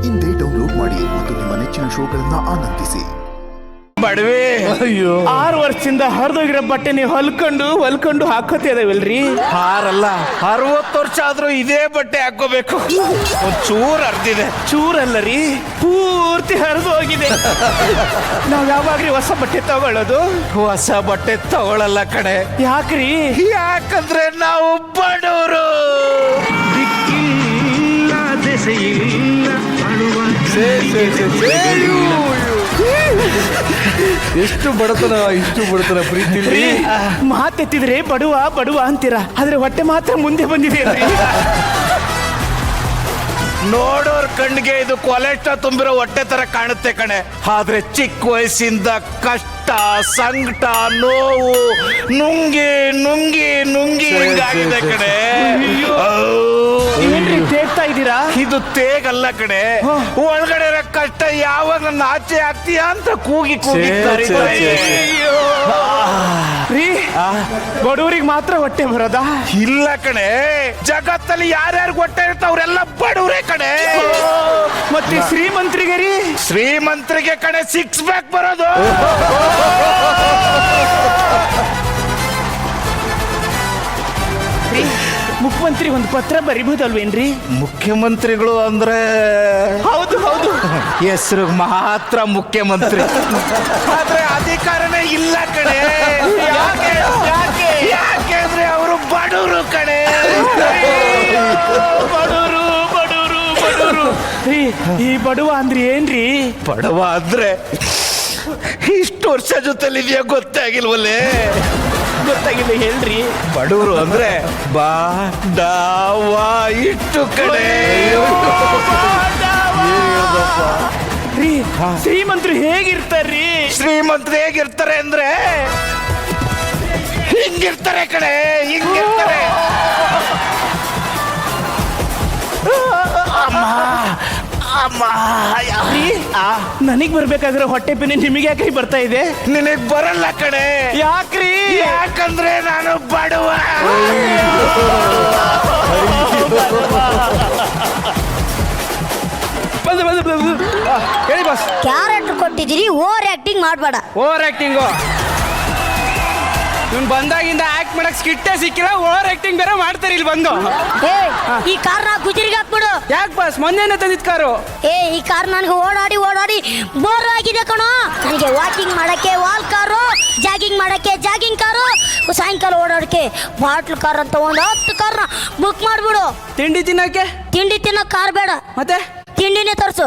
ಇಂದೇ ಡೌನ್ಲೋಡ್ ಮಾಡಿ ಮತ್ತು ನಿಮ್ಮ ನೆಚ್ಚಿನ ಶೋಗಳನ್ನ ಆನಂದಿಸಿ. ಬಡವೆ, ಅಯ್ಯೋ 6 ವರ್ಷದಿಂದ ಹರಿದೋಗಿರೋ ಬಟ್ಟೆ ನೀವು ಹೊಲ್ಕೊಂಡು ಹಾಕೋತಿ ಅದಾವಲ್ರಿ. ಹಾರಲ್ಲ 60 ವರ್ಷ ಆದ್ರೂ ಇದೇ ಬಟ್ಟೆ ಹಾಕೋಬೇಕು. ಒಂಚೂರ್ ಹರಿದಿದೆ. ಚೂರಲ್ಲ ರೀ, ಪೂರ್ತಿ ಹರಿದು ಹೋಗಿದೆ. ನಾವ್ ಯಾವಾಗ್ರಿ ಹೊಸ ಬಟ್ಟೆ ತಗೊಳ್ಳೋದು? ಹೊಸ ಬಟ್ಟೆ ತಗೊಳಲ್ಲ ಕಡೆ. ಯಾಕ್ರಿ? ಯಾಕಂದ್ರೆ ನಾವು ಬಡವರು. ಎಷ್ಟು ಬಡತನ ಪ್ರೀತಿ. ಮಾತೆತ್ತಿದ್ರೆ ಬಡವ ಅಂತೀರಾ, ಆದ್ರೆ ಹೊಟ್ಟೆ ಮಾತ್ರ ಮುಂದೆ ಬಂದಿದೆ ಅಲ್ರಿ. ನೋಡೋರ್ ಕಣ್ಣಿಗೆ ಇದು ಕೊಲೆಸ್ಟ್ರಾಲ್ ತುಂಬಿರೋ ಹೊಟ್ಟೆ ತರ ಕಾಣುತ್ತೆ ಕಣೆ. ಆದ್ರೆ ಚಿಕ್ಕ ವಯಸ್ಸಿಂದ ಕಷ್ಟ, ಸಂಕಟ, ನೋವು ನುಂಗಿ ಹಿಂಗಾಗಿದೆ ಕಣೆ. ಏನ್ರಿ ತೇಗ್ತಾ ಇದ್ದೀರಾ? ಇದು ತೇಗಲ್ಲ ಕಣೆ, ಒಳಗಡೆ ಇರೋ ಕಷ್ಟ ಯಾವಾಗ ನನ್ನ ಆಚೆ ಆಗ್ತೀಯಾ ಅಂತ ಕೂಗಿ ರೀ, ಬಡವರಿಗೆ ಮಾತ್ರ ಹೊಟ್ಟೆ ಬರೋದಾ? ಇಲ್ಲ ಕಣೆ, ಜಗತ್ತಲ್ಲಿ ಯಾರ್ಯಾರು ಹೊಟ್ಟೆ ಇರ್ತಾವ ಅವರೆಲ್ಲ ಬಡವರೇ ಕಣೆ. ಮತ್ತೆ ಶ್ರೀಮಂತರಿಗೆ ರೀ? ಶ್ರೀಮಂತರಿಗೆ ಕಣೆ 6 ಪ್ಯಾಕ್ ಬರೋದು. ಮುಖ್ಯಮಂತ್ರಿ ಒಂದು ಪತ್ರ ಬರಿಬಹುದಲ್ವೇನ್ರಿ? ಮುಖ್ಯಮಂತ್ರಿಗಳು ಅಂದ್ರೆ ಹೌದು ಹೆಸರು ಮಾತ್ರ ಮುಖ್ಯಮಂತ್ರಿ, ಆದ್ರೆ ಅಧಿಕಾರನೇ ಇಲ್ಲ ಕಣೆ. ಯಾಕೆಂದ್ರೆ ಅವರು ಬಡವರು ಕಣೆ. ಬಡವರು ರೀ. ಈ ಬಡವ ಅಂದ್ರೆ ಏನ್ರಿ? ಬಡವ ಅಂದ್ರೆ ಇಷ್ಟು ವರ್ಷ ಜೊತೆಲಿದೆಯಾ ಗೊತ್ತಾಗಿಲ್ವಲ್ಲೇ? ಗೊತ್ತಾಗಿಲ್ಲ ಹೇಳ್ರಿ. ಬಡವರು ಅಂದ್ರೆ ಇಟ್ಟು ಕಡೆ. ರೀ, ಶ್ರೀಮಂತರು ಹೇಗಿರ್ತಾರ್ರಿ? ಶ್ರೀಮಂತರು ಹೇಗಿರ್ತಾರೆ ಅಂದ್ರೆ ಹಿಂಗಿರ್ತಾರೆ ಕಡೆ, ಹಿಂಗಿರ್ತಾರೆ. ನನಗ್ ಬರ್ಬೇಕಾದ್ರೆ ಹೊಟ್ಟೆ ಪಿನಿ ನಿಮಗೆ ಯಾಕ್ರಿ ಬರ್ತಾ ಇದೆ? ನಿನಗ್ ಬರಲ್ಲ ಕಡೆ. ಯಾಕ್ರಿ? ಯಾಕಂದ್ರೆ ನಾನು ಬಡವ. ಹೇಳಿ ಬಾಸ್. ಕ್ಯಾರೆಕ್ಟರ್ ಕೊಟ್ಟಿದ್ದೀರಿ, ಓವರ್ ಆಕ್ಟಿಂಗ್ ಮಾಡಬೇಡ. ಓವರ್ ಆಕ್ಟಿಂಗು ಇವ್ನು ಬಂದಾಗಿಂದ ಆಕ್ಟ್ ಮಾಡಕ್ ಸ್ಕಿಟ್ಟೇ ಸಿಕ್ಕಿಲ್ಲ, ಓವರ್ ಆಕ್ಟಿಂಗ್ ಬೇರೆ ಮಾಡ್ತಾರೆ ಇಲ್ಲಿ ಬಂದು. ಈ ಕಾರ್ನ ಗುಜರಿಗೆ ಹಾಕ್ಬಿಡು. ಯಾಕೆ ಬಾಸ್, ಮೊನ್ನೆನೇ ತಂದಿದ್ ಕಾರು? ಈ ಕಾರ್ ನನಗೆ ಓಡಾಡಿ ಬೋರ್ ಆಗಿದೆ ಕಣೋ. ನನಗೆ ವಾಕಿಂಗ್ ಮಾಡಕ್ಕೆ ವಾಲ್ ಕಾರು, ಜಾಗಿಂಗ್ ಮಾಡಕ್ಕೆ ಜಾಗಿಂಗ್ ಕಾರು, ಸಾಯಂಕಾಲ ಓಡಾಡಕ್ಕೆ ಬಾಟ್ಲ್ ಕಾರ್ ಅಂತ ಒಂದು 10 ಕಾರ್ನ ಬುಕ್ ಮಾಡ್ಬಿಡು. ತಿಂಡಿ ತಿನ್ನಕ್ಕೆ? ತಿಂಡಿ ತಿನ್ನೋ ಕಾರ್ ಬೇಡ, ಮತ್ತೆ ತಿಂಡಿನೇ ತರಿಸು.